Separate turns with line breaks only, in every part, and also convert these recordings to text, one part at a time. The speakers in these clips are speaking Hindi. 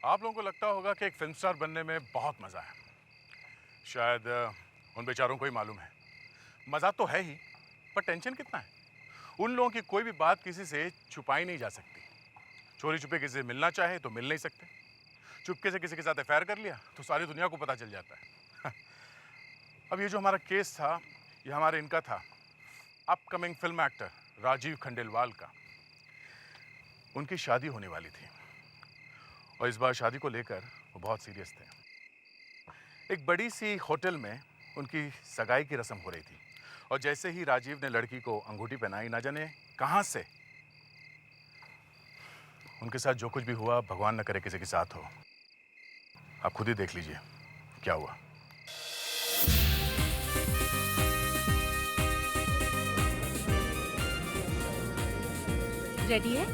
आप लोगों को लगता होगा कि एक फिल्म स्टार बनने में बहुत मजा है। शायद उन बेचारों को ही मालूम है। मजा तो है ही, पर टेंशन कितना है। उन लोगों की कोई भी बात किसी से छुपाई नहीं जा सकती। चोरी छुपे किसी से मिलना चाहे तो मिल नहीं सकते। चुपके से किसी के साथ अफेयर कर लिया तो सारी दुनिया को पता चल जाता है। अब ये जो हमारा केस था, ये हमारे इनका था, upcoming film actor Rajeev Khandelwal का। उनकी शादी होने वाली थी और इस बार शादी को लेकर वो बहुत सीरियस थे। एक बड़ी सी होटल में उनकी सगाई की रस्म हो रही थी और जैसे ही राजीव ने लड़की को अंगूठी पहनाई, ना जाने कहां से उनके साथ जो कुछ भी हुआ, भगवान न करे किसी के साथ हो। आप खुद ही देख लीजिए क्या हुआ।
रेडी है?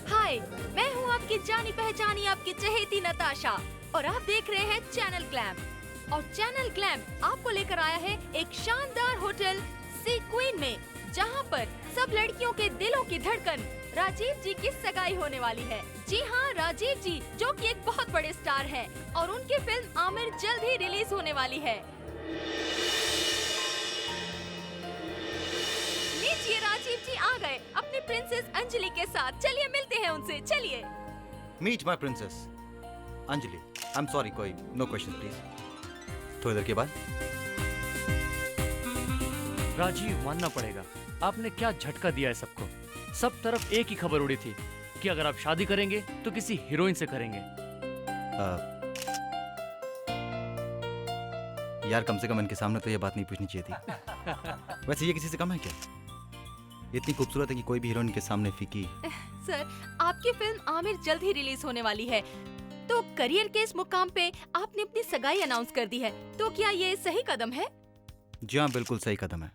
हाय, मैं हूँ आपकी जानी पहचानी, आपकी चहेती नताशा और आप देख रहे हैं चैनल ग्लैम। और चैनल ग्लैम आपको लेकर आया है एक शानदार होटल सी क्वीन में, जहाँ पर सब लड़कियों के दिलों की धड़कन राजीव जी की सगाई होने वाली है। जी हाँ, राजीव जी जो कि एक बहुत बड़े स्टार हैं और उनकी फिल्म आमिर जल्द ही रिलीज होने वाली है। लीजिए, राजीव जी आ गए अपनी प्रिंसेस अंजलि के साथ। चलिए मिलते हैं उनसे, चलिए।
Meet my princess Anjali. I am sorry, कोई नो क्वेश्चन प्लीज। थोड़ी देर के बाद
राजीव, मानना पड़ेगा, आपने क्या झटका दिया है सबको। सब तरफ एक ही खबर उड़ी थी कि अगर आप शादी करेंगे तो किसी हीरोइन से करेंगे।
यार कम से कम इनके सामने तो ये बात नहीं पूछनी चाहिए थी। वैसे ये किसी से कम है क्या? इतनी खूबसूरत है कि कोई भी हीरोइन के सामने फीकी।
सर, आपकी फिल्म आमिर जल्द ही रिलीज होने वाली है, तो करियर के इस मुकाम पे आपने अपनी सगाई अनाउंस कर दी है, तो क्या ये सही कदम है?
जी हाँ, बिल्कुल सही कदम है।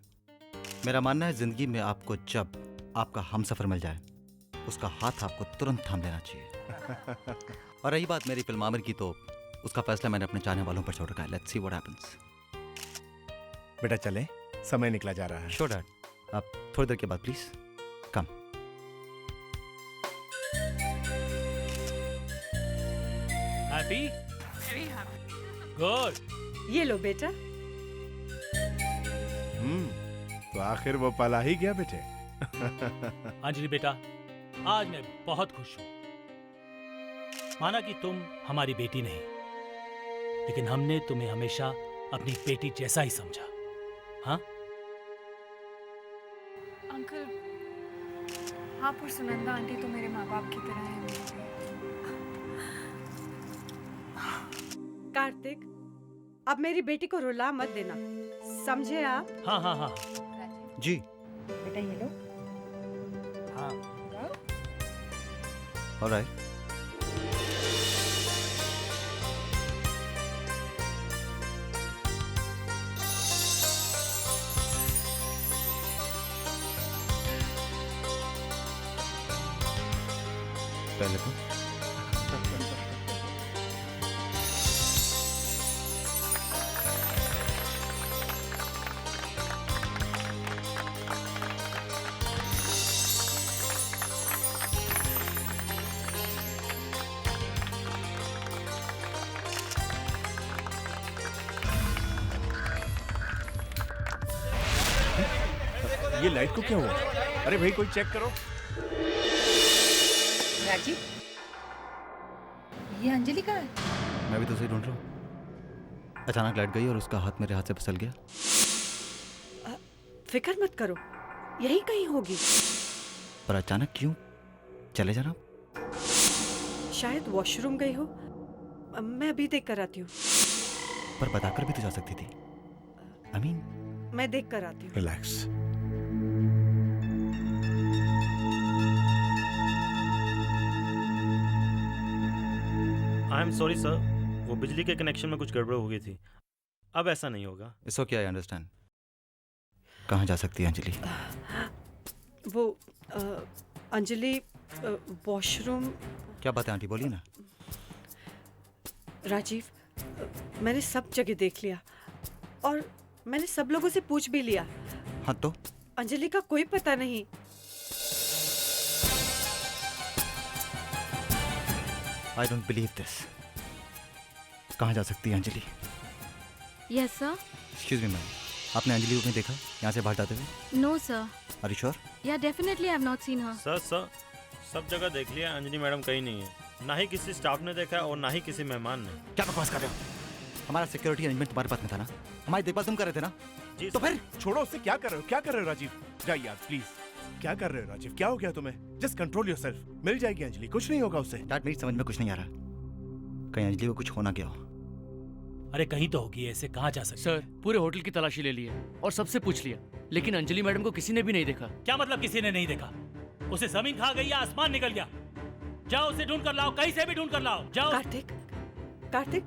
मेरा मानना है जिंदगी में आपको जब आपका हमसफर मिल जाए, उसका हाथ आपको तुरंत थाम लेना चाहिए। और रही बात मेरी फिल्म आमिर की, तो उसका फैसला मैंने अपने चाहने वालों पर छोड़ रखा है। Let's see what happens.
बेटा चले, समय निकला जा रहा है।
श्योर डैड, आप थोड़ी देर के बाद प्लीज कम।
हैप्पी? गुड।
ये लो बेटा।
तो आखिर वो पल आ ही गया बेटे।
अंजलि बेटा, आज मैं बहुत खुश हूँ। माना कि तुम हमारी बेटी नहीं, लेकिन हमने तुम्हें हमेशा अपनी बेटी जैसा ही समझा। हाँ
अंकल, आप और सुनंदा आंटी तो मेरे माँ बाप की तरह हैं मेरे लिए।
कार्तिक, अब मेरी बेटी को रुला मत देना, समझे आप?
हाँ हाँ हाँ
जी
बेटा ये लो।
हाँ।
ऑलराइट। पहले तो
ये लाइट को क्या हुआ? अरे भाई कोई चेक करो।
राजीव, ये अंजलि का है?
मैं भी तो उसे ढूंढ रहा हूँ। अचानक लाइट गई और उसका हाथ मेरे हाथ से फिसल गया।
फिक्र मत करो, यही कहीं होगी।
पर अचानक क्यों? चले जाना।
शायद वॉशरूम गई हो, मैं अभी देख कर आती हूँ।
पर बताकर भी तो जा सकती थी। I mean,
मैं देख कर आती हूँ।
Relax.
I am sorry sir, वो बिजली के कनेक्शन में कुछ गड़बड़ हो गई थी। अब ऐसा नहीं होगा।
It's okay, I understand. कहाँ जा सकती है अंजलि?
वो अंजलि वॉशरूम।
क्या बात है आंटी, बोलिए ना।
राजीव, मैंने सब जगह देख लिया और मैंने सब लोगों से पूछ भी लिया।
हाँ तो?
अंजलि का कोई पता नहीं।
I don't believe this. कहाँ जा सकती है Anjali?
Yes sir.
Excuse me ma'am, आपने अंजलि को कहीं देखा यहाँ से बाहर जाते हुए?
No sir.
Are you sure?
Yeah definitely I have not seen her.
Sir सब जगह देख लिया, अंजलि मैडम कहीं नहीं है। ना ही किसी स्टाफ ने देखा और ना ही किसी मेहमान ने।
क्या बकवास कर रहे हो? हमारा सिक्योरिटी अरेंजमेंट तुम्हारे पास में था ना, हमारी देखभाल तुम कर रहे थे ना,
जी
तो फिर
छोड़ो उससे, क्या कर रहे हो? क्या कर रहे हो राजीव? जाइए यार प्लीज। क्या कर रहे हो राजीव? क्या हो गया तुम्हें? Just control yourself. मिल जाएगी अंजलि, कुछ नहीं होगा उससे।
डैड मेरी समझ में कुछ नहीं आ रहा, कहीं अंजलि को कुछ होना गया हो।
अरे कहीं तो होगी, ऐसे कहाँ जा सकते?
सर पूरे होटल की तलाशी ले ली है और सबसे पूछ लिया, लेकिन अंजलि मैडम को किसी ने भी नहीं देखा।
क्या मतलब किसी ने नहीं देखा? उसे जमीन खा गई या आसमान निकल गया? जाओ उसे ढूंढ कर लाओ, कहीं से भी ढूंढ कर लाओ, जाओ।
कार्तिक, कार्तिक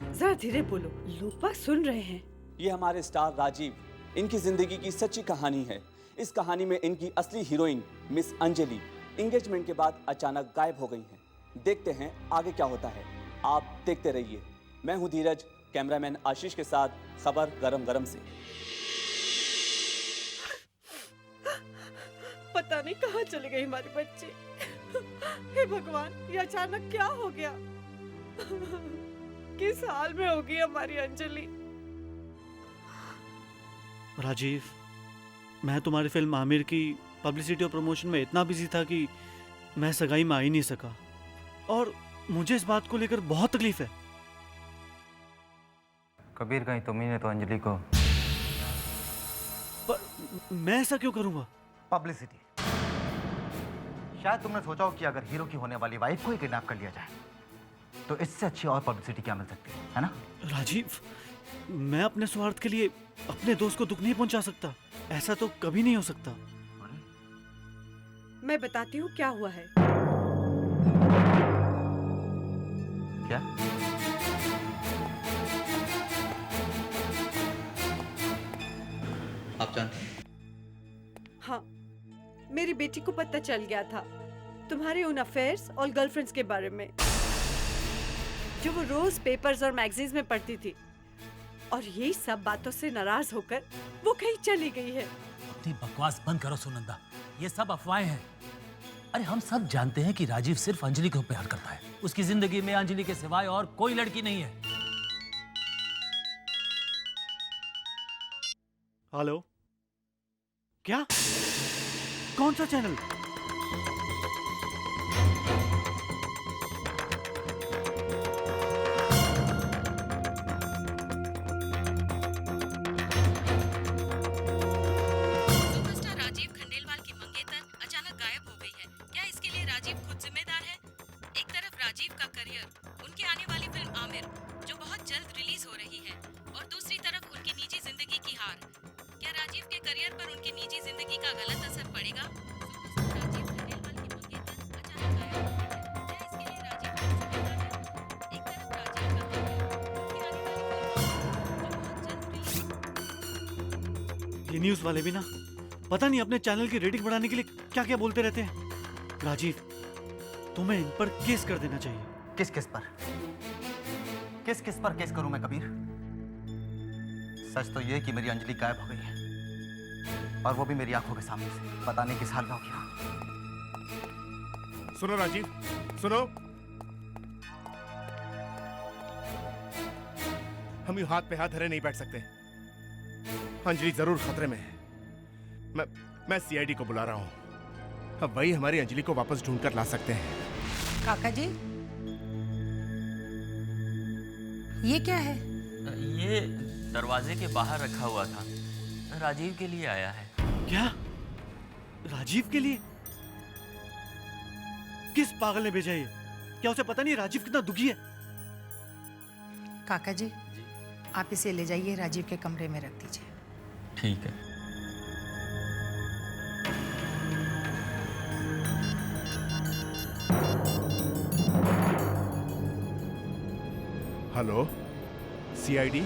जरा धीरे बोलो, लोग बाग सुन रहे हैं।
ये हमारे स्टार राजीव, इनकी जिंदगी की सच्ची कहानी है। इस कहानी में इनकी असली हीरोइन मिस अंजलि एंगेजमेंट के बाद अचानक गायब हो गई हैं। देखते हैं आगे क्या होता है, आप देखते रहिए। मैं हूं धीरज, कैमरामैन आशीष के साथ खबर गरम गरम से।
पता नहीं कहाँ चले गए हमारे बच्चे। हे भगवान, ये अचानक क्या हो गया? किस हाल में होगी हमारी अंजलि?
राजीव, मैं तुम्हारी फिल्म आमिर की पब्लिसिटी और प्रमोशन में इतना बिजी था कि मैं सगाई में आ ही नहीं सका, और मुझे इस बात को लेकर बहुत तकलीफ है।
कबीर, कहीं तुम ही ने तो अंजलि को।
पर मैं ऐसा क्यों करूंगा?
पब्लिसिटी। शायद तुमने सोचा हो कि अगर हीरो की होने वाली वाइफ को ही किडनैप कर लिया जाए तो इससे अच्छी और पब्लिसिटी क्या मिल सकती है ना?
राजीव, मैं अपने स्वार्थ के लिए अपने दोस्त को दुख नहीं पहुंचा सकता। ऐसा तो कभी नहीं हो सकता।
मैं बताती हूँ क्या हुआ है।
क्या? आप जानते हैं?
हाँ, मेरी बेटी को पता चल गया था तुम्हारे उन अफेयर्स और गर्लफ्रेंड्स के बारे में जो वो रोज पेपर्स और मैगजीन्स में पढ़ती थी, और यही सब बातों से नाराज होकर वो कहीं चली गई है।
अपनी बकवास बंद करो सुनंदा, ये सब अफवाहें हैं। अरे हम सब जानते हैं कि राजीव सिर्फ अंजलि को प्यार करता है। उसकी जिंदगी में अंजलि के सिवाय और कोई लड़की नहीं है।
हेलो, क्या? कौन सा चैनल?
सुपरस्टार राजीव खंडेलवाल की मंगेतर अचानक गायब हो गई है। क्या इसके लिए राजीव खुद जिम्मेदार है? एक तरफ राजीव का करियर, उनकी आने वाली फिल्म आमिर जो बहुत जल्द रिलीज हो रही है, और दूसरी तरफ उनकी निजी जिंदगी की हार। क्या राजीव के करियर पर उनकी निजी जिंदगी का गलत असर पड़ेगा?
ये न्यूज़ वाले भी ना पता नहीं अपने चैनल की रेटिंग बढ़ाने के लिए क्या क्या बोलते रहते हैं। राजीव, तुम्हें इन पर केस कर देना चाहिए।
किस किस पर? किस किस पर केस करूं मैं कबीर? सच तो ये कि मेरी अंजलि गायब हो गई है, और वो भी मेरी आंखों के सामने से। पता नहीं किस हाल में होगी।
सुनो राजीव, सुनो। हम यूं हाथ पे हाथ धरे नहीं बैठ सकते। अंजलि जरूर खतरे में है। मैं सीआईडी को बुला रहा हूं। अब वही हमारी अंजलि को वापस ढूंढ कर ला सकते हैं।
काका जी, ये क्या है?
ये दरवाजे के बाहर रखा हुआ था, राजीव के लिए आया है।
क्या? राजीव के लिए? किस पागल ने भेजा ये? क्या उसे पता नहीं राजीव कितना दुखी है?
काका जी, आप इसे ले जाइए, राजीव के कमरे में रख दीजिए।
ठीक है।
Hello, CID.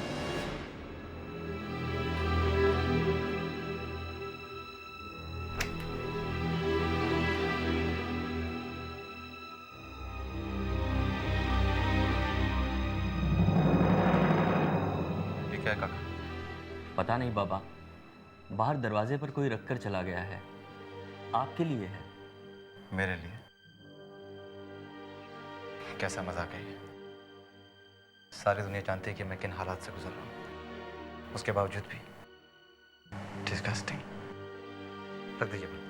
क्या है काका?
पता नहीं बाबा, बाहर दरवाजे पर कोई रखकर चला गया है। आपके लिए है।
मेरे लिए? कैसा मजाक है ये? सारी दुनिया जानती है कि मैं किन हालात से गुजर रहा हूँ, उसके बावजूद भी डिस्गस्टिंग। रख दीजिए बिल्कुल।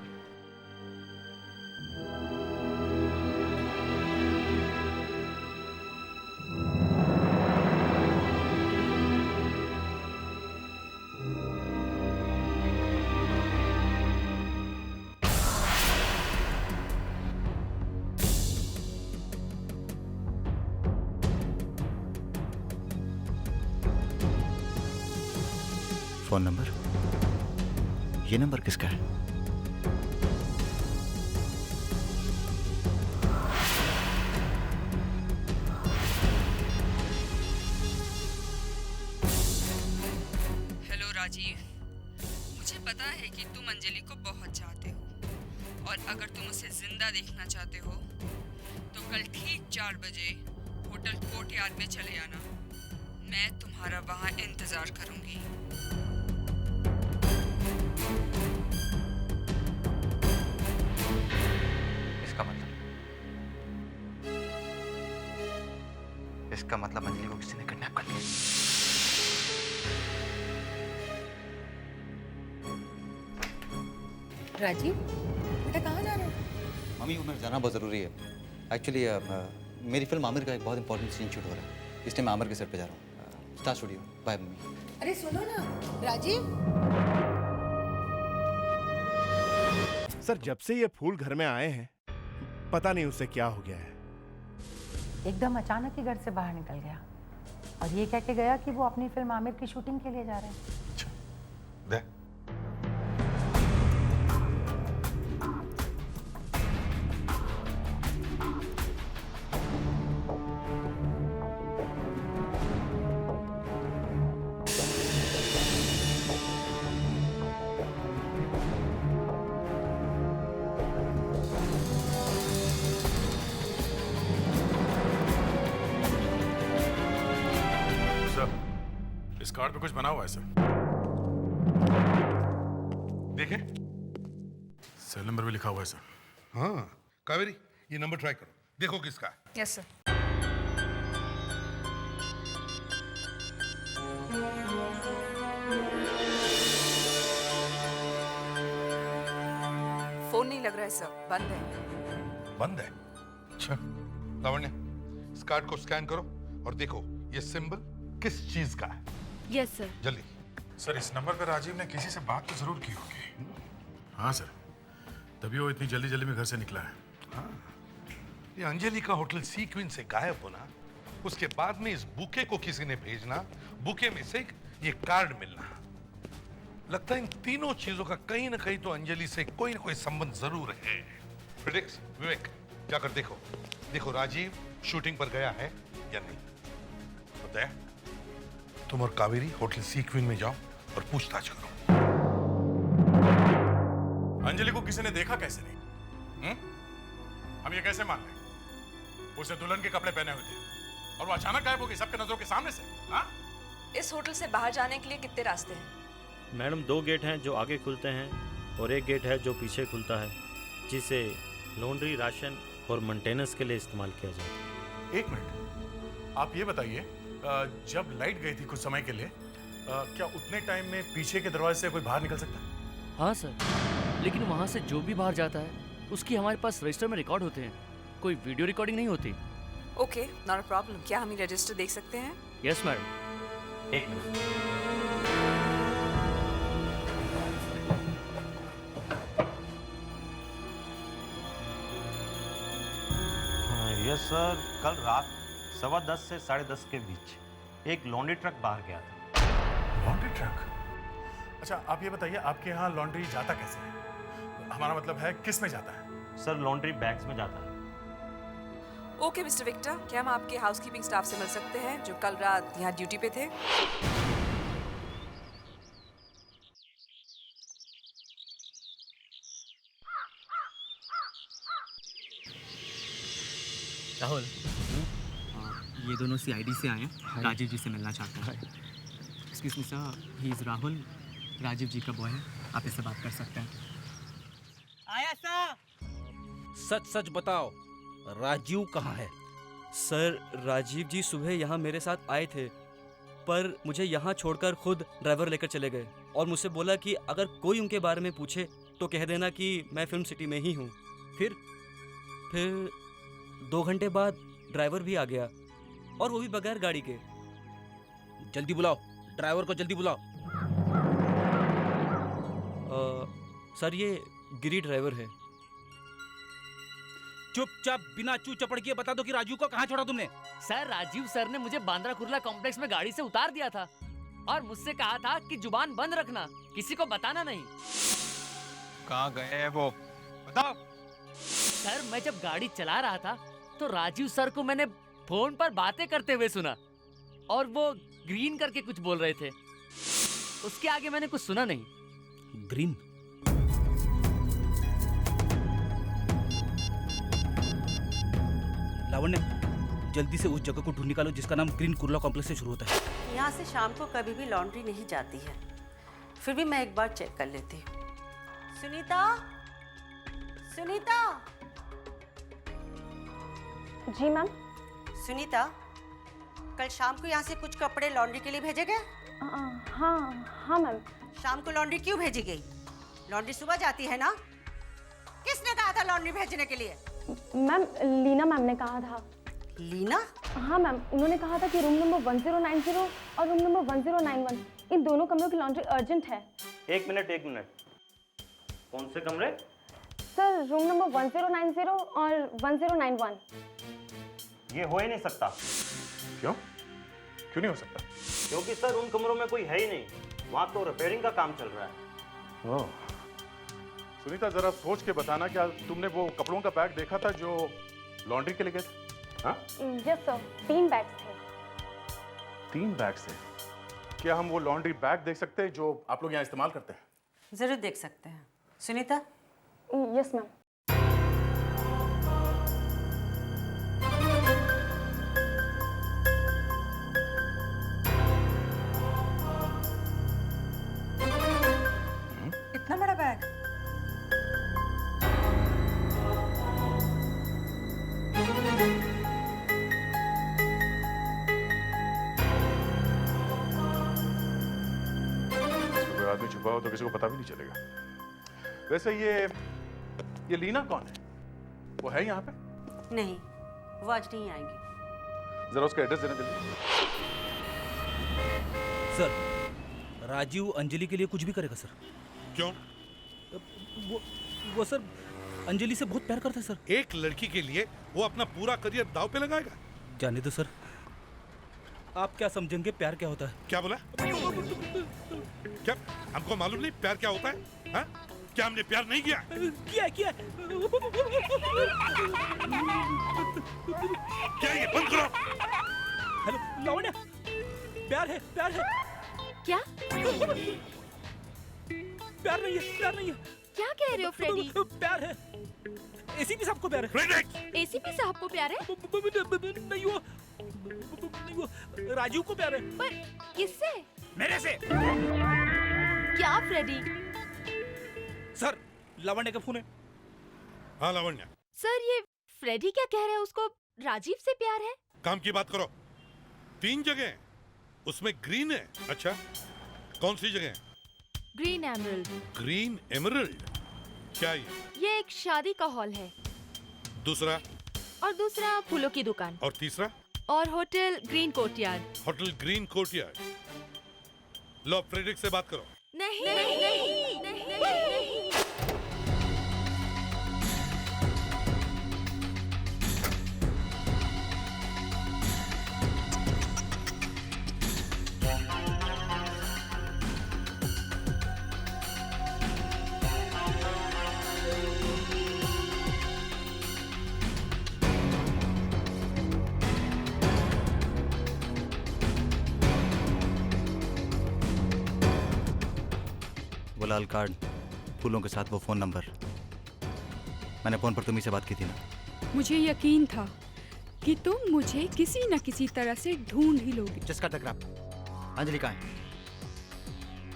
Phone number? ये नंबर किसका है?
हेलो राजीव, मुझे पता है कि तुम अंजलि को बहुत चाहते हो और अगर तुम उसे जिंदा देखना चाहते हो तो कल ठीक 4 बजे होटल कोर्टयार्ड में चले आना। मैं तुम्हारा वहाँ इंतजार करूंगी।
इसका मतलब अंजलि को किसी ने किडनैप कर लिया।
राजीव, बेटा कहाँ जा रहे हो?
मम्मी को मेरे जाना बहुत ज़रूरी है। एक्चुअली मेरी फिल्म आमिर का एक बहुत इंपॉर्टेंट सीन शूट हो रहा है, इसलिए मैं आमिर के सेट पे जा रहा हूँ। Star studio. Bye mummy.
अरे सुनो ना राजीव।
सर, जब से ये फूल घर में आए हैं पता नहीं उससे क्या हो गया है।
एकदम अचानक ही घर से बाहर निकल गया और ये कह के गया कि वो अपनी फिल्म आमिर की शूटिंग के लिए जा रहे हैं।
इस कार्ड पे कुछ बना हुआ है सर।
देखें।
सेल नंबर भी लिखा हुआ है सर।
हाँ कावेरी, ये नंबर ट्राई करो, देखो किसका है।
Yes sir.
फोन नहीं लग रहा है सर, बंद है।
बंद है? अच्छा लावण्य, इस कार्ड को स्कैन करो और देखो ये सिंबल किस चीज का है।
Yes sir.
जल्दी।
सर इस नंबर पर राजीव ने किसी से बात तो जरूर की होगी। हाँ सर, तभी वो इतनी जल्दी जल्दी में घर से निकला है।
हाँ, ये अंजलि का होटल सीक्वेंस से गायब होना, उसके बाद में इस बुके को किसी ने भेजना, बुके में से ये कार्ड मिलना, लगता है इन तीनों चीजों का कहीं ना कहीं तो अंजलि से कोई ना कोई संबंध जरूर है। प्रिडिक्स, विवेक जाकर देखो, देखो राजीव शूटिंग पर गया है या नहीं। बताया, तुम और कावेरी होटल सीक्वेंस में जाओ और पूछताछ करो।
अंजलि को किसी ने देखा कैसे नहीं? हम ये कैसे मान लें? उसने दुल्हन के कपड़े पहने हुए थे और वो अचानक गायब हो गई सबके नजरों के सामने से। हाँ?
इस होटल से बाहर जाने के लिए कितने रास्ते हैं?
मैडम 2 गेट हैं जो आगे खुलते हैं और 1 गेट है जो पीछे खुलता है, जिसे लॉन्ड्री, राशन और मेंटेनेंस के लिए इस्तेमाल किया जाता है।
1 मिनट, आप ये बताइए, जब लाइट गई थी कुछ समय के लिए, क्या उतने टाइम में पीछे के दरवाजे से कोई बाहर निकल सकता है?
हाँ सर, लेकिन वहाँ से जो भी बाहर जाता है उसकी हमारे पास रजिस्टर में रिकॉर्ड होते हैं, कोई वीडियो रिकॉर्डिंग नहीं होती।
Okay, not a problem. क्या हम ये रजिस्टर देख सकते हैं?
Yes madam. 1 minute.
Yes sir, कल रात 10:15 से 10:30 के बीच एक लॉन्ड्री ट्रक बाहर गया था।
Laundry truck? अच्छा आप ये बताइए, आपके यहाँ लॉन्ड्री जाता कैसे है? हमारा मतलब है किस में जाता है?
सर लॉन्ड्री बैग्स में जाता है।
ओके मिस्टर विक्टर, क्या हम आपके हाउसकीपिंग स्टाफ से मिल सकते हैं जो कल रात यहाँ ड्यूटी पे थे?
राहुल, ये दोनों सीआईडी से आए हैं, राजीव जी से मिलना चाहते हैं। Excuse me sir, he is Rahul, Rajiv ji का बॉय है, आप इससे बात कर सकते हैं।
आया सर। सच सच बताओ, राजीव कहाँ है?
सर राजीव जी सुबह यहाँ मेरे साथ आए थे, पर मुझे यहाँ छोड़कर खुद ड्राइवर लेकर चले गए और मुझसे बोला कि अगर कोई उनके बारे में पूछे तो कह देना कि मैं फिल्म सिटी में ही हूँ। फिर 2 घंटे बाद ड्राइवर भी आ गया, और वो भी बगैर गाड़ी के।
जल्दी बुलाओ, ड्राइवर को जल्दी बुलाओ।
सर ये गिरी ड्राइवर है।
चुपचाप बिना चू चपड़ किए बता दो कि राजू को कहाँ छोड़ा तुमने?
सर राजीव सर ने मुझे बांद्रा कुर्ला कॉम्प्लेक्स में गाड़ी से उतार दिया था और मुझसे कहा था कि जुबान बंद रखना, किसी को बताना नहीं।
कहाँ गए वो बताओ।
सर मैं जब गाड़ी चला रहा था तो राजीव सर को मैंने फोन पर बातें करते हुए सुना और वो ग्रीन करके कुछ बोल रहे थे। उसके आगे मैंने कुछ सुना नहीं।
ग्रीन? लावण्य, जल्दी से उस जगह को ढूंढ निकालो जिसका नाम ग्रीन कुर्ला कॉम्प्लेक्स से शुरू होता है।
यहाँ से शाम को कभी भी लॉन्ड्री नहीं जाती है, फिर भी मैं एक बार चेक कर लेती हूँ। सुनीता, सुनीता।
जी मैम।
सुनीता, कल शाम को यहाँ से कुछ कपड़े लॉन्ड्री के लिए भेजे गए?
हाँ मैम।
शाम को लॉन्ड्री क्यों भेजी गई? लॉन्ड्री सुबह जाती है ना? किसने कहा था लॉन्ड्री भेजने के लिए?
मैम लीना मैम ने कहा था।
लीना?
हाँ मैम, उन्होंने कहा था कि रूम नंबर 1090 और रूम नंबर 1091 इन दोनों कमरों की लॉन्ड्री अर्जेंट है।
एक मिनट। कौन से कमरे?
सर रूम नंबर 1090 और 1091।
ये हो ही नहीं सकता।
क्यों नहीं हो सकता?
क्योंकि सर उन कमरों में कोई है ही नहीं, वहाँ तो रिपेयरिंग का काम चल रहा है।
ओह, सुनीता जरा सोच के बताना, क्या तुमने वो कपड़ों का बैग देखा था जो लॉन्ड्री के लिए गए थे? हाँ?
यस सर, 3 बैग्स थे।
3 बैग्स थे? क्या हम वो लॉन्ड्री बैग देख सकते हैं जो आप लोग यहाँ इस्तेमाल करते हैं?
जरूर देख सकते हैं। सुनीता?
Yes ma'am.
इतना बड़ा बैग?
कोई आदमी छुपा हो तो किसी को पता भी नहीं चलेगा। वैसे ये लीना कौन है? वो है यहाँ पे?
नहीं, वो आज नहीं आएंगी।
जरा उसका एड्रेस देना जल्दी।
सर राजीव अंजलि के लिए कुछ भी करेगा सर।
क्यों?
वो सर अंजलि से बहुत प्यार करता है सर।
एक लड़की के लिए वो अपना पूरा करियर दांव पे लगाएगा?
जाने दो सर, आप क्या समझेंगे प्यार क्या होता है?
क्या बोला? क्या हमको मालूम नहीं प्यार क्या होता है? हाँ? क्या हमने प्यार नहीं किया?
किया
क्या ये बंद करो।
हेलो लावण्य, प्यार है।
क्या?
प्यार नहीं है।
क्या कह रहे हो फ्रेडी?
प्यार है। एसीपी साहब को प्यार है।
एसीपी साहब को प्यार है?
नहीं वो राजू को प्यार है।
पर किससे?
मेरे से।
क्या फ्रेडी?
सर लावण्य का फोन है।
हाँ लावण्य।
सर ये फ्रेडी क्या कह रहा है? उसको राजीव से प्यार है?
काम की बात करो। 3 जगह उसमें ग्रीन है। अच्छा, कौन सी जगह?
Green emerald.
Green emerald? क्या
ये एक शादी का हॉल है।
दूसरा?
और दूसरा फूलों की दुकान।
और तीसरा?
और hotel green courtyard.
Hotel green courtyard. लो फ्रेडरिक से बात करो।
नहीं।
वो लाल कार्ड, फूलों के साथ वो फ़ोन नंबर, मैंने फ़ोन पर तुम्ही से बात की थी ना।
मुझे यकीन था कि तुम मुझे किसी न किसी तरह से ढूंढ ही लोगे।
जिसका टकराव। अंजलि कहाँ है?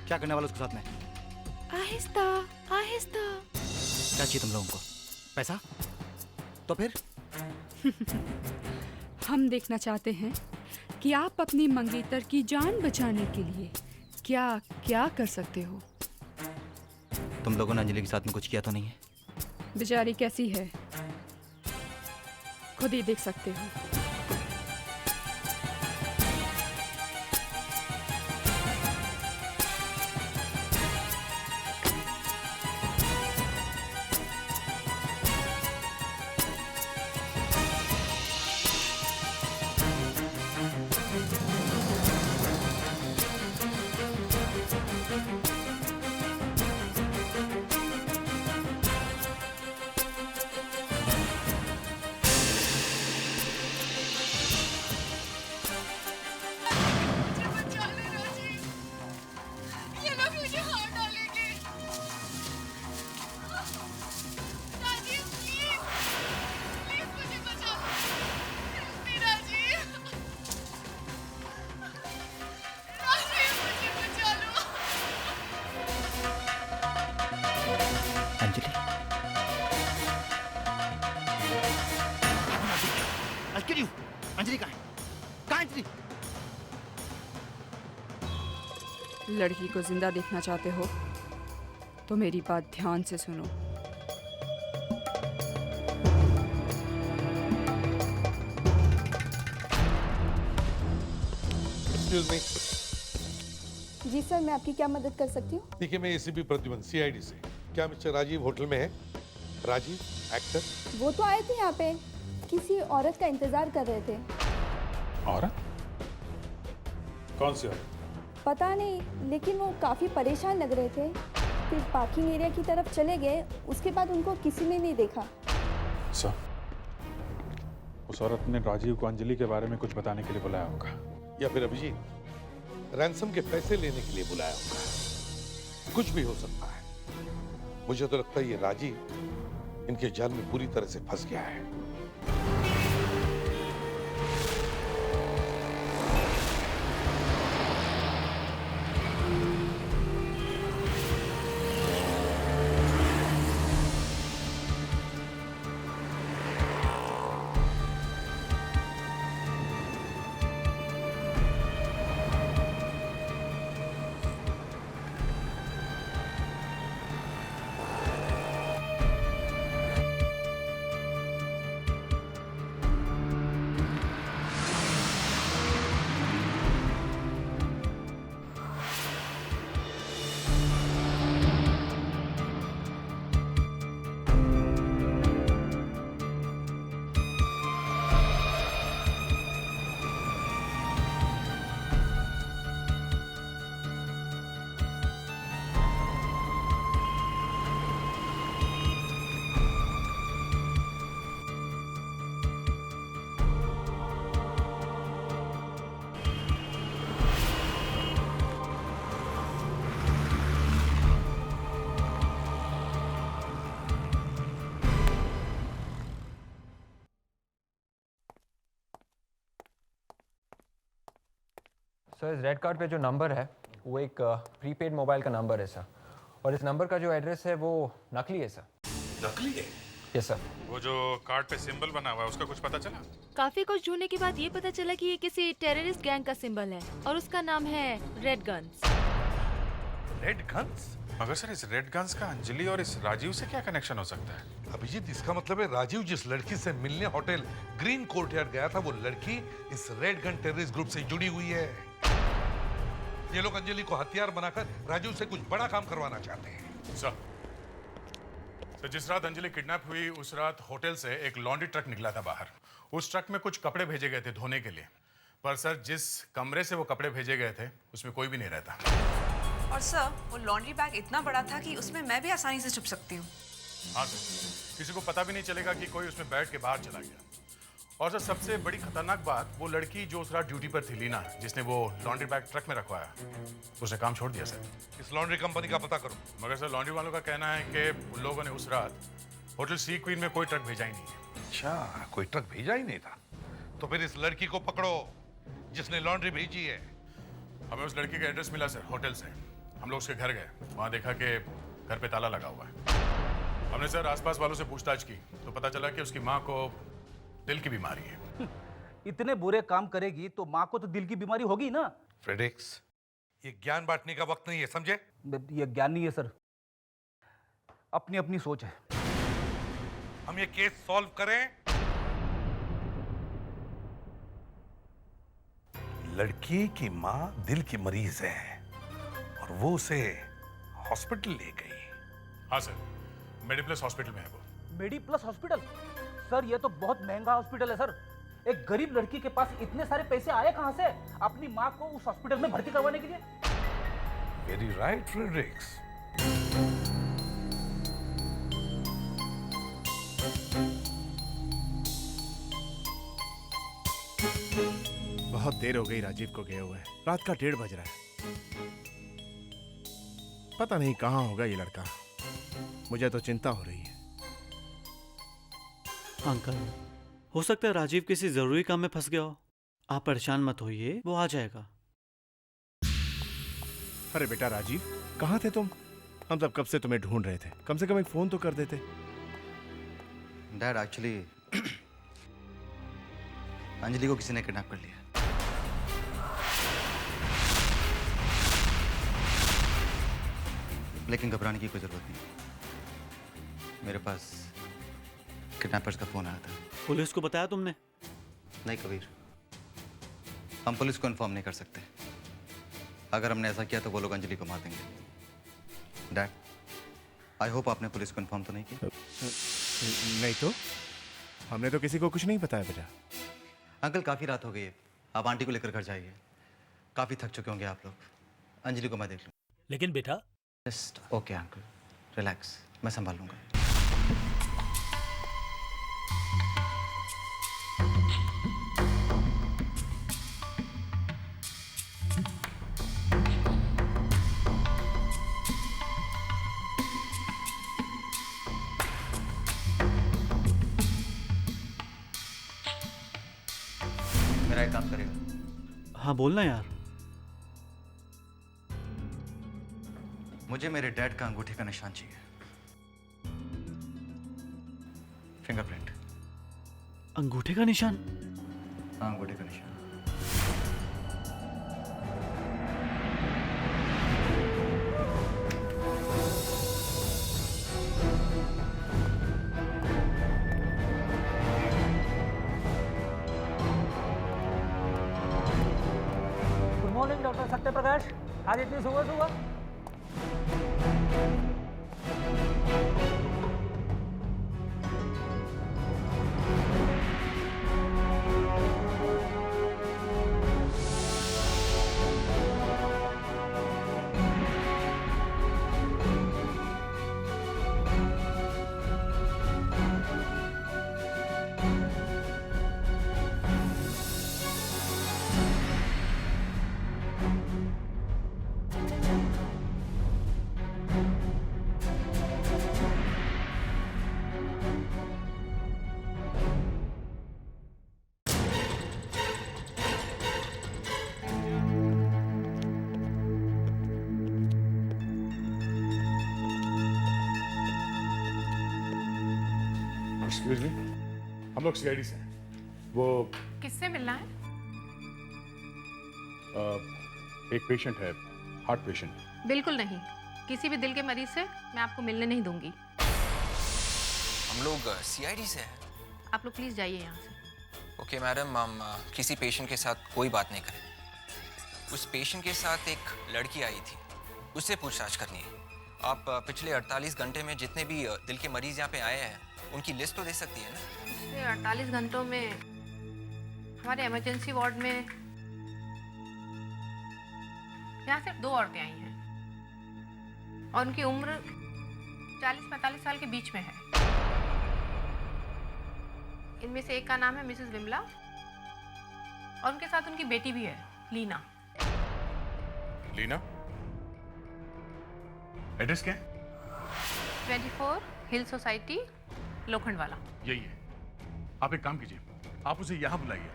क्या करने वाला उसके साथ में?
आहिस्ता आहिस्ता।
क्या चाहिए तुम लोगों को? पैसा? तो फिर?
हम देखना चाहते हैं कि आप अपनी मंगेतर की जान बचाने के लिए क्या क्या कर सकते हो।
तुम लोगों ने अंजलि के साथ में कुछ किया तो नहीं है?
बेचारी कैसी है खुद ही देख सकते हो।
अंजलि कहाँ है? कहाँ है अंजलि?
लड़की को जिंदा देखना चाहते हो तो मेरी बात ध्यान से सुनो।
Excuse me.
जी सर, मैं आपकी क्या मदद कर सकती हूँ?
देखिए, मैं एसीपी प्रद्युमन सीआईडी से। क्या मिस्टर राजीव होटल में है? राजीव एक्टर?
वो तो आए थे यहाँ पे, किसी औरत का इंतजार कर रहे थे।
औरत? कौन सी औरत?
पता नहीं, लेकिन वो काफी परेशान लग रहे थे। फिर पार्किंग एरिया की तरफ चले गए, उसके बाद उनको किसी ने नहीं देखा।
सर, उस औरत ने राजीव को अंजलि के बारे में कुछ बताने के लिए बुलाया होगा,
या फिर अभिजीत रैंसम के पैसे लेने के लिए बुलाया होगा। कुछ भी हो सकता है। मुझे तो लगता है ये राजीव इनके जाल में पूरी तरह से फंस गया है।
सर, इस रेड कार्ड पे जो नंबर है वो एक प्रीपेड मोबाइल का नंबर है सर, और इस नंबर का जो एड्रेस है वो नकली है सर।
नकली है?
Yes sir.
वो जो कार्ड पे सिंबल बना हुआ है उसका कुछ पता चला?
काफी कुछ ढूंढने के बाद ये पता चला कि ये किसी टेररिस्ट गैंग का सिंबल है और उसका नाम है रेड गन्स।
Red guns?
मगर सर, इस रेड गन्स का अंजलि और इस राजीव से क्या कनेक्शन हो सकता है?
अभिजीत, इसका मतलब है राजीव जिस लड़की से मिलने होटल ग्रीन कोर्टयार्ड गया था, वो लड़की इस रेड गन टेररिस्ट ग्रुप से जुड़ी हुई है। ये लोग अंजलि को हथियार बनाकर राजीव से कुछ बड़ा काम करवाना चाहते हैं।
सर, जिस रात अंजलि किडनैप हुई उस रात होटल से एक लॉन्ड्री ट्रक निकला था बाहर। उस ट्रक में कुछ कपड़े भेजे गए थे धोने के लिए, पर सर जिस कमरे से वो कपड़े भेजे गए थे उसमें कोई भी नहीं रहता।
और सर, वो लॉन्ड्री बैग इतना बड़ा था कि उसमें मैं भी आसानी से छुप सकती हूँ।
हाँ सर, किसी को पता भी नहीं चलेगा कि कोई उसमें बैठ के बाहर चला गया। और सर, सबसे बड़ी खतरनाक बात, वो लड़की जो उस रात ड्यूटी पर थी, लीना, जिसने वो लॉन्ड्री बैग ट्रक में रखवाया, उसने काम छोड़ दिया सर।
इस लॉन्ड्री कंपनी का पता करो।
मगर सर, लॉन्ड्री वालों का कहना है कि उन लोगों ने उस रात होटल सी क्वीन में कोई ट्रक भेजा ही नहीं।
अच्छा, कोई ट्रक भेजा ही नहीं था। तो फिर इस लड़की को पकड़ो जिसने लॉन्ड्री भेजी है।
हमें उस लड़की का एड्रेस मिला सर होटल से। हम लोग उसके घर गए, वहाँ देखा कि घर पे ताला लगा हुआ है। हमने सर आसपास वालों से पूछताछ की तो पता चला कि उसकी माँ को दिल की बीमारी है।
इतने बुरे काम करेगी तो माँ को तो दिल की बीमारी होगी ना।
फ्रेडरिक्स, ये ज्ञान बांटने का वक्त नहीं है, समझे?
ये ज्ञान नहीं है सर, अपनी अपनी सोच है।
हम ये केस सॉल्व करें। लड़की की माँ दिल की मरीज है और वो उसे हॉस्पिटल ले गई।
हाँ सर, मेडिप्लस हॉस्पिटल में है वो।
मेडिप्लस हॉस्पिटल? सर ये तो बहुत महंगा हॉस्पिटल है सर। एक गरीब लड़की के पास इतने सारे पैसे आए कहां से अपनी माँ को उस हॉस्पिटल में भर्ती करवाने के लिए?
Very right Fredericks.
बहुत देर हो गई राजीव को गए हुए, रात का 1:30 बज रहा है। पता नहीं कहाँ होगा ये लड़का, मुझे तो चिंता हो रही है।
अंकल, हो सकता है राजीव किसी जरूरी काम में फंस गया हो। आप परेशान मत होइए, वो आ जाएगा।
अरे बेटा राजीव, कहाँ थे तुम? हम सब कब से तुम्हें ढूंढ रहे थे, कम से कम एक फोन तो कर देते।
डैड, एक्चुअली अंजलि को किसी ने किडनैप कर लिया। लेकिन घबराने की कोई जरूरत नहीं, मेरे पास किडनैपर्स का फोन आया था।
पुलिस को बताया तुमने?
नहीं कबीर, हम पुलिस को इन्फॉर्म नहीं कर सकते। अगर हमने ऐसा किया तो वो लोग अंजलि को मार देंगे। डैड, आई होप आपने पुलिस को इन्फॉर्म तो नहीं किया?
नहीं तो हमने तो किसी को कुछ नहीं बताया बेटा।
अंकल, काफ़ी रात हो गई है, आप आंटी को लेकर घर जाइए। काफ़ी थक चुके होंगे आप लोग। अंजलि को मैं देख लूँ।
लेकिन बेटा।
जस्ट ओके अंकल, रिलैक्स, मैं संभाल लूँगा। मेरा एक काम करेगा?
हाँ बोलना यार।
मुझे मेरे डैड का अंगूठे का निशान चाहिए, फिंगरप्रिंट।
अंगूठे का निशान?
हाँ, अंगूठे का निशान।
गुड मॉर्निंग डॉक्टर सत्यप्रकाश, आज इतनी सुबह सुबह?
एक्सक्यूज मी, हम लोग सीआईडी से हैं। वो
किससे मिलना है?
एक पेशेंट है, हार्ट पेशेंट।
बिल्कुल नहीं, किसी भी दिल के मरीज से मैं आपको मिलने नहीं दूंगी।
हम लोग सीआईडी से हैं।
आप लोग प्लीज जाइए यहाँ से।
ओके मैडम, हम किसी पेशेंट के साथ कोई बात नहीं करें। उस पेशेंट के साथ एक लड़की आई थी, उससे पूछताछ करनी है। आप पिछले 48 घंटे में जितने भी दिल के मरीज यहाँ पे आए हैं उनकी लिस्ट तो दे सकती है ना?
पिछले 48 घंटों में हमारे इमरजेंसी वार्ड में यहाँ सिर्फ 2 औरतें आई हैं और उनकी उम्र 40-45 साल के बीच में है। इनमें से एक का नाम है मिसेस विमला और उनके साथ उनकी बेटी भी है, लीना।
लीना? एड्रेस क्या है?
24 हिल सोसाइटी, लोखंड वाला।
यही है। आप एक काम कीजिए, आप उसे यहाँ बुलाइए,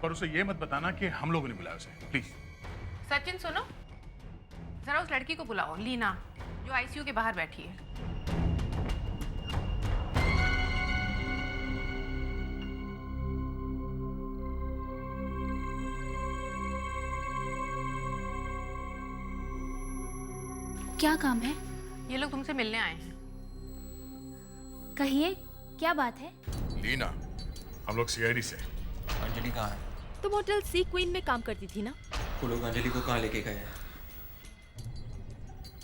पर उसे ये मत बताना कि हम लोगों ने बुलाया उसे, प्लीज।
सचिन सुनो, जरा उस लड़की को बुलाओ, लीना, जो आईसीयू के बाहर बैठी है।
क्या काम है?
ये लोग तुमसे मिलने आए हैं।
कहिए, क्या बात है?
लीना, हम लोग सीआईडी से।
अंजलि कहाँ है?
तुम होटल सी क्वीन में काम करती थी ना?
वो लोग अंजलि को कहाँ लेके गए हैं?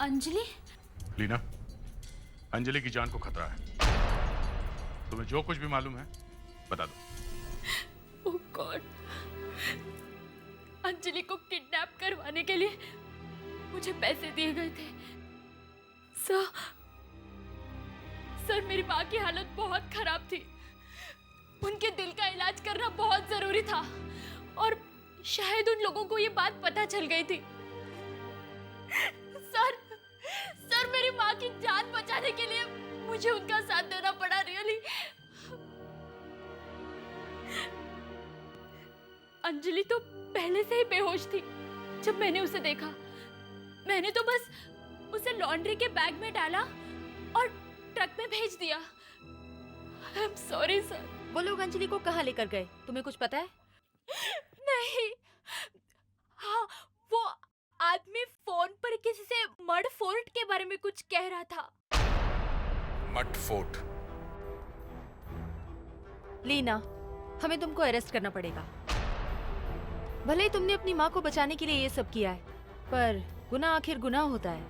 अंजलि?
लीना, अंजलि की जान को खतरा है। तुम्हें जो कुछ भी मालूम है बता दो।
ओह गॉड, अंजलि को किडनैप करवाने के लिए मुझे पैसे दिए गए थे। सर मेरी माँ की हालत बहुत खराब थी। उनके दिल का इलाज करना बहुत जरूरी था और शायद उन लोगों को ये बात पता चल गई थी। सर मेरी माँ की जान बचाने के लिए मुझे उनका साथ देना पड़ा। रियली अंजलि तो पहले से ही बेहोश थी जब मैंने उसे देखा। मैंने तो बस उसे लॉन्ड्री के बैग में डाला और ट्रक में भेज दिया। आई एम सॉरी सर। वो लोग अंजलि को कहाँ लेकर गए, तुम्हें कुछ पता है? नहीं। हाँ, वो आदमी फोन पर किसी से मड फोर्ट के बारे में कुछ कह रहा था।
Mud fort?
लीना, हमें तुमको अरेस्ट करना पड़ेगा। भले ही तुमने अपनी माँ को बचाने के लिए ये सब किया है, पर गुनाह आखिर गुनाह होता है।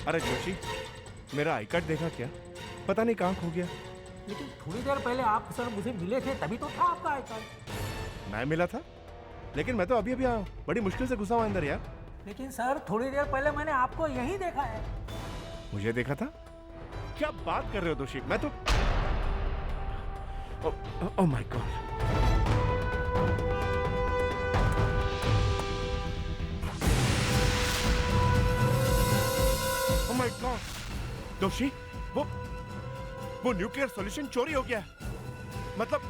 अरे जोशी, मेरा आई कार्ड देखा क्या? पता नहीं कहाँ खो गया।
लेकिन थोड़ी देर पहले आप सर मुझे मिले थे, तभी तो था आपका आई कार्ड।
मैं मिला था, लेकिन मैं तो अभी आया हूँ। बड़ी मुश्किल से घुसा हुआ अंदर यार।
लेकिन सर थोड़ी देर पहले मैंने आपको यहीं देखा है।
मुझे देखा था? क्या बात कर रहे हो दोषी? मैं तो oh my God. Oh my God दोषी, वो न्यूक्लियर सॉल्यूशन चोरी हो गया। मतलब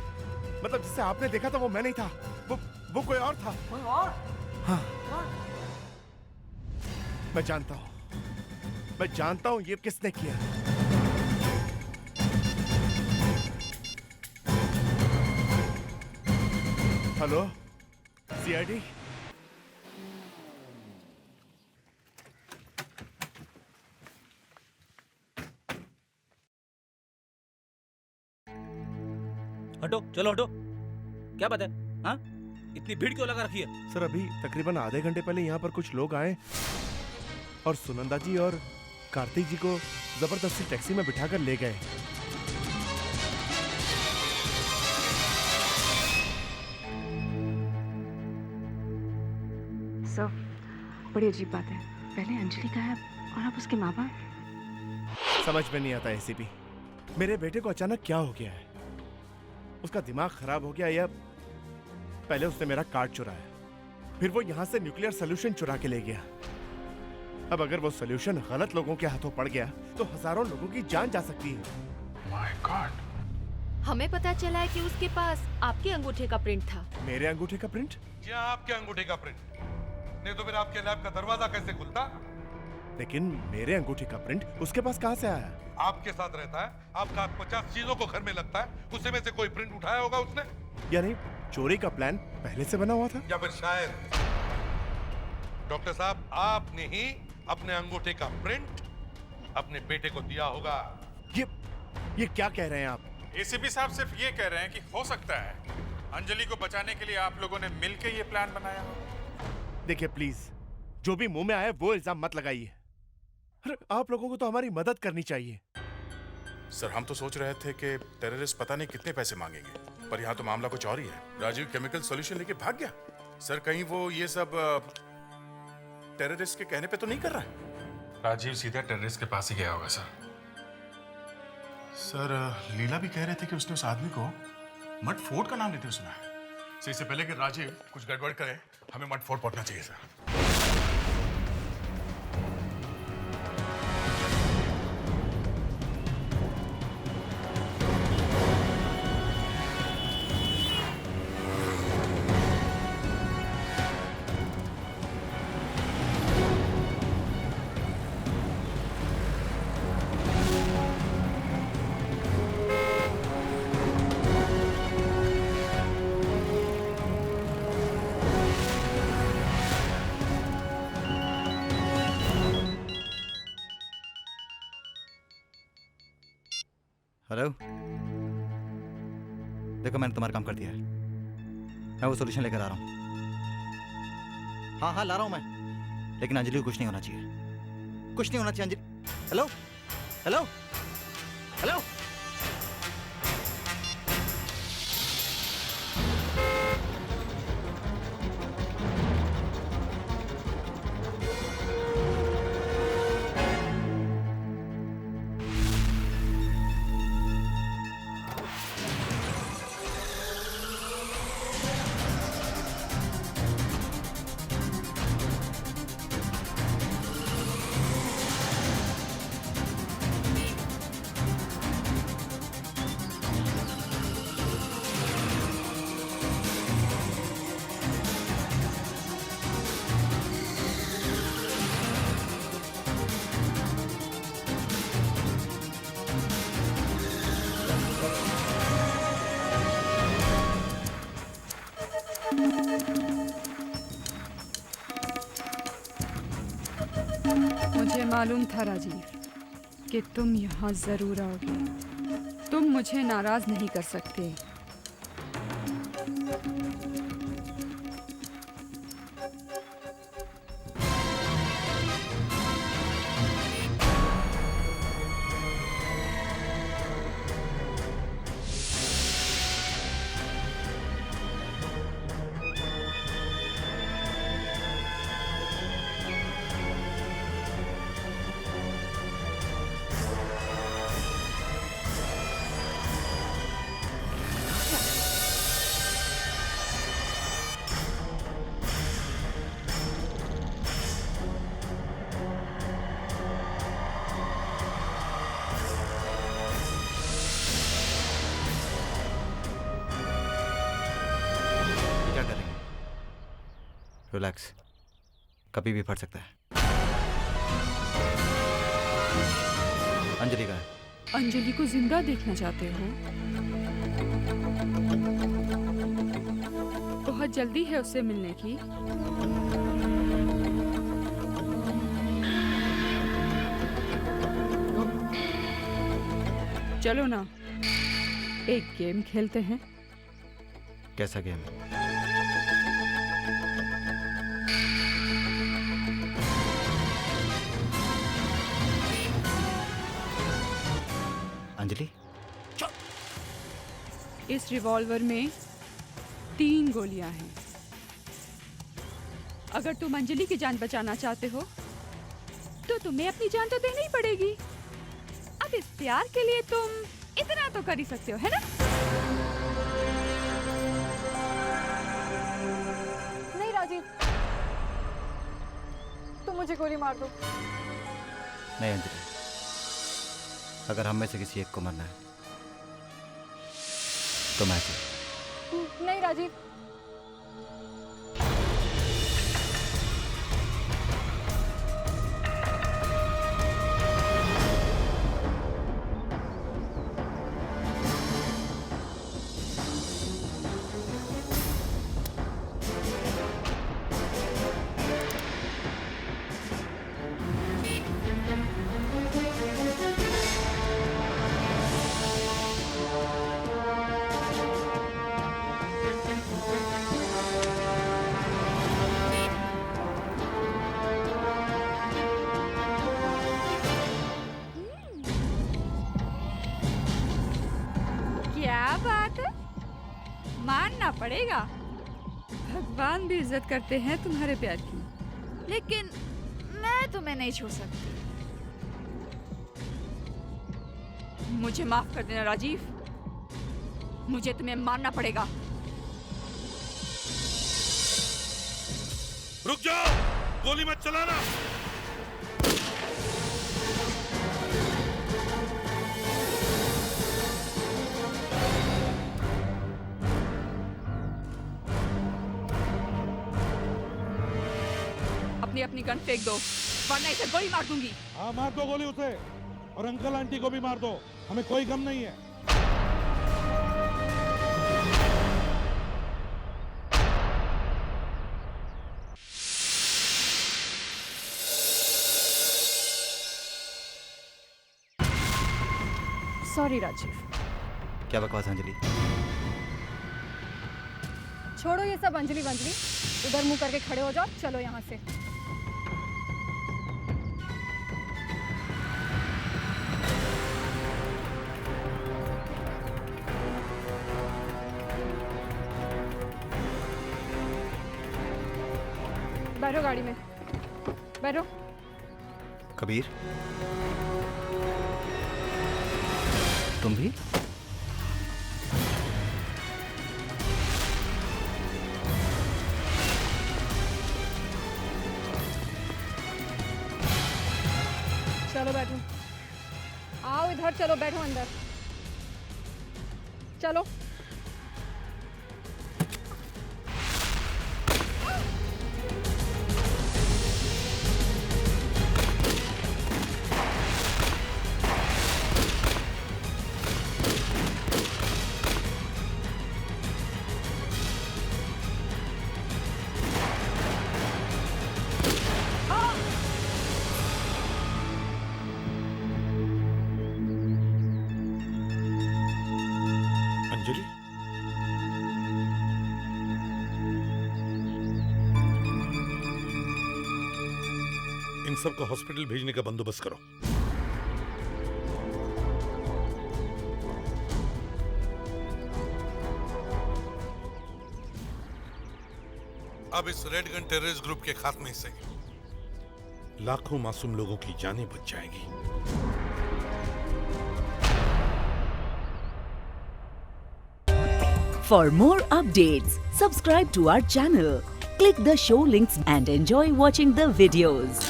जिसे आपने देखा था वो मैं नहीं था, वो कोई और था।
कोई और?
हाँ, मैं जानता हूँ ये किसने किया। Hello CID?
हटो, चलो हटो। क्या बात है? हाँ, इतनी भीड़ क्यों लगा रखी है?
सर अभी तकरीबन आधे घंटे पहले यहाँ पर कुछ लोग आए और सुनंदा जी और कार्तिक जी को जबरदस्ती टैक्सी में बिठाकर ले गए।
सर, बड़ी अजीब बात है। पहले अंजलि का है और अब उसके माँ बाप।
समझ में नहीं आता एसीपी, मेरे बेटे को अचानक क्या हो गया है? उसका दिमाग खराब हो गया या पहले उसने मेरा कार्ड चुराया, फिर वो यहाँ से न्यूक्लियर सॉल्यूशन चुरा के ले गया। अब अगर वो सॉल्यूशन गलत लोगों के हाथों पड़ गया तो हजारों लोगों की जान जा सकती है।
My God.
हमें पता चला है कि उसके पास आपके अंगूठे का प्रिंट था।
मेरे अंगूठे का प्रिंट?
जी हाँ, आपके अंगूठे का प्रिंट। नहीं तो फिर आपके लैब का दरवाजा कैसे खुलता?
लेकिन मेरे अंगूठे का प्रिंट उसके पास कहाँ से आया?
आपके साथ रहता है, आपका 50 चीजों को घर में लगता है, उसमें में से कोई प्रिंट उठाया होगा उसने।
यानी चोरी का प्लान पहले से बना हुआ था?
या फिर शायद डॉक्टर साहब आपने ही अपने अंगूठे का प्रिंट अपने बेटे को दिया होगा।
ये क्या कह रहे हैं आप?
एसीपी साहब सिर्फ ये कह रहे हैं कि हो सकता है अंजलि को बचाने के लिए आप लोगों ने मिलकर ये प्लान बनाया हो।
देखिए प्लीज, जो भी मुंह में आए वो इल्जाम मत लगाइए। आप लोगों को तो हमारी मदद करनी चाहिए।
सर हम तो सोच रहे थे कि टेररिस्ट पता नहीं कितने पैसे मांगेंगे, पर यहाँ तो मामला कुछ और ही है। राजीव केमिकल सॉल्यूशन लेके भाग गया। सर कहीं वो ये सब टेररिस्ट के कहने पे तो नहीं कर रहा है? राजीव सीधा टेररिस्ट के पास ही गया होगा सर। सर लीला भी कह रहे थे कि उसने उस आदमी को मड फोर्ट का नाम लेते हुए सुना है। सर इससे पहले कि राजीव कुछ गड़बड़ करे, हमें मड फोर्ट पहुंचना चाहिए सर।
हेलो, देखो मैंने तुम्हारा काम कर दिया है, मैं वो सॉल्यूशन लेकर आ रहा हूँ। हाँ हाँ ला रहा हूँ मैं, लेकिन अंजलि को कुछ नहीं होना चाहिए, कुछ नहीं होना चाहिए अंजलि। हेलो हेलो हेलो,
मुझे मालूम था राजीव कि तुम यहाँ जरूर आओगे। तुम मुझे नाराज नहीं कर सकते।
रिलैक्स, कभी भी फट सकता है। अंजलि का है।
अंजलि को जिंदा देखना चाहते हो? बहुत जल्दी है उससे मिलने की। चलो ना, एक गेम खेलते हैं।
कैसा गेम? अंजलि,
इस रिवॉल्वर में 3 गोलियां हैं। अगर तुम अंजलि की जान बचाना चाहते हो तो तुम्हें अपनी जान तो देनी ही पड़ेगी। अब इस प्यार के लिए तुम इतना तो कर ही सकते हो, है ना?
नहीं राजीव, तुम मुझे गोली मार दो।
नहीं अंजलि, अगर हम में से किसी एक को मरना है तो मैं
नहीं राजीव,
क्या बात है, मानना पड़ेगा। भगवान भी इज्जत करते हैं तुम्हारे प्यार की, लेकिन मैं तुम्हें नहीं छू सकती। मुझे माफ कर देना राजीव, मुझे तुम्हें मानना पड़ेगा।
रुक जाओ, गोली मत चलाना।
अपनी गन फेंक दो, वरना इसे गोली मार दूंगी।
हाँ मार दो गोली उसे, और अंकल आंटी को भी मार दो, हमें कोई गम नहीं है।
सॉरी राजीव।
क्या बकवास अंजलि?
छोड़ो ये सब अंजलि वंजलि, उधर मुंह करके खड़े हो जाओ, चलो यहाँ से। बैठो गाड़ी में, बैठो।
कबीर, तुम भी?
चलो बैठो, आओ इधर, चलो बैठो अंदर, चलो।
अंजलि, इन सबको हॉस्पिटल भेजने का बंदोबस्त करो। अब इस रेड गन टेररिस्ट ग्रुप के खात्मे से लाखों मासूम लोगों की जानें बच जाएंगी।
For more updates, subscribe to our channel, click the show links and enjoy watching the videos.